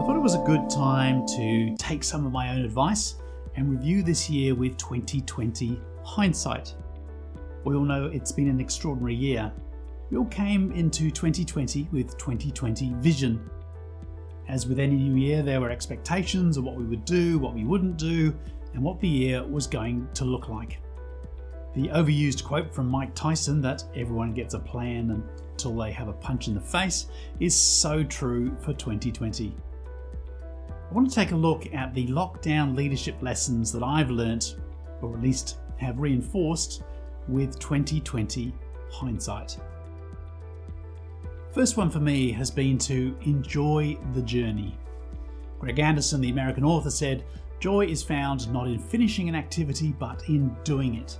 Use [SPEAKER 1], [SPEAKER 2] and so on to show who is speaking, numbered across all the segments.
[SPEAKER 1] I thought it was a good time to take some of my own advice and review this year with 2020 hindsight. We all know it's been an extraordinary year. We all came into 2020 with 2020 vision. As with any new year, there were expectations of what we would do, what we wouldn't do, and what the year was going to look like. The overused quote from Mike Tyson that everyone gets a plan until they have a punch in the face is so true for 2020. I want to take a look at the lockdown leadership lessons that I've learnt, or at least have reinforced, with 2020 hindsight. First one for me has been to enjoy the journey. Greg Anderson, the American author, said, "Joy is found not in finishing an activity, but in doing it."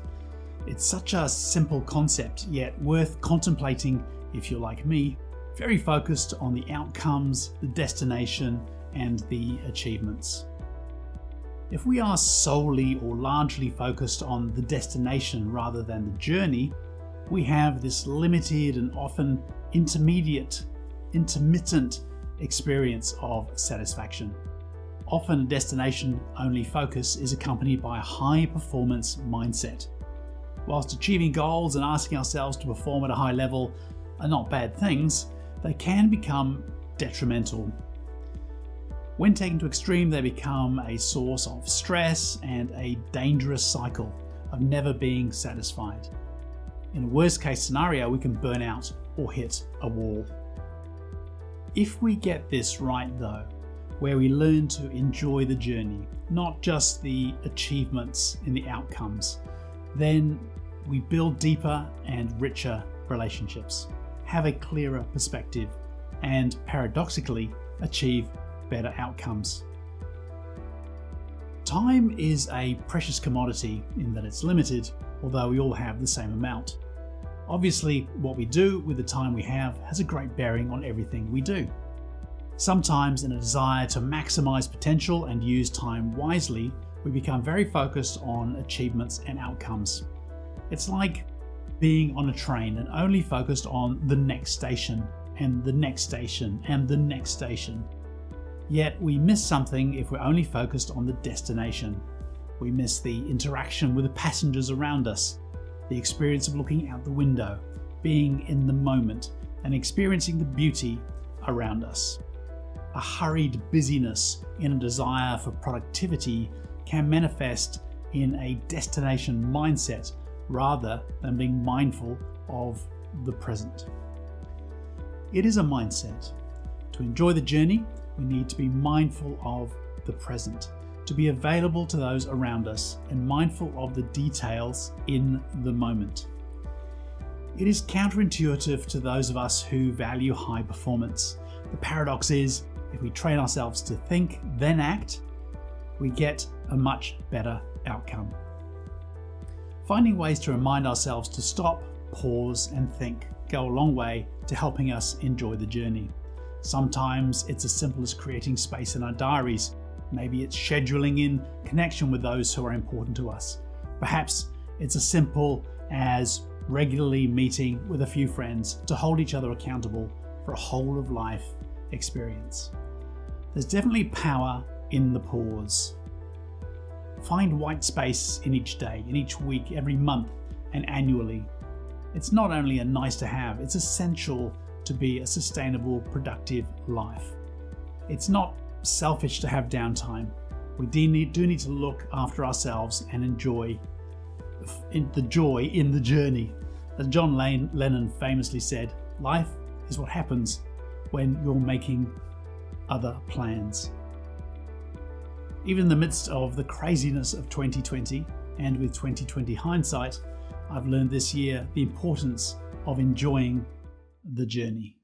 [SPEAKER 1] It's such a simple concept, yet worth contemplating if you're like me, very focused on the outcomes, the destination, and the achievements. If we are solely or largely focused on the destination rather than the journey, we have this limited and often intermittent experience of satisfaction. Often a destination-only focus is accompanied by a high-performance mindset. Whilst achieving goals and asking ourselves to perform at a high level are not bad things, they can become detrimental. When taken to extreme, they become a source of stress and a dangerous cycle of never being satisfied. In a worst case scenario, we can burn out or hit a wall. If we get this right though, where we learn to enjoy the journey, not just the achievements in the outcomes, then we build deeper and richer relationships, have a clearer perspective, and paradoxically achieve better outcomes. Time is a precious commodity in that it's limited, although we all have the same amount. Obviously, what we do with the time we have has a great bearing on everything we do. Sometimes, in a desire to maximize potential and use time wisely, we become very focused on achievements and outcomes. It's like being on a train and only focused on the next station, and the next station, and the next station. Yet we miss something if we're only focused on the destination. We miss the interaction with the passengers around us, the experience of looking out the window, being in the moment, and experiencing the beauty around us. A hurried busyness in a desire for productivity can manifest in a destination mindset rather than being mindful of the present. It is a mindset. To enjoy the journey, we need to be mindful of the present, to be available to those around us and mindful of the details in the moment. It is counterintuitive to those of us who value high performance. The paradox is, if we train ourselves to think, then act, we get a much better outcome. Finding ways to remind ourselves to stop, pause, and think go a long way to helping us enjoy the journey. Sometimes it's as simple as creating space in our diaries. Maybe it's scheduling in connection with those who are important to us. Perhaps it's as simple as regularly meeting with a few friends to hold each other accountable for a whole of life experience. There's definitely power in the pause. Find white space in each day, in each week, every month, and annually. It's not only a nice to have, it's essential to be a sustainable, productive life. It's not selfish to have downtime. We do need to look after ourselves and enjoy the joy in the journey. As John Lennon famously said, life is what happens when you're making other plans. Even in the midst of the craziness of 2020, and with 2020 hindsight, I've learned this year the importance of enjoying the journey.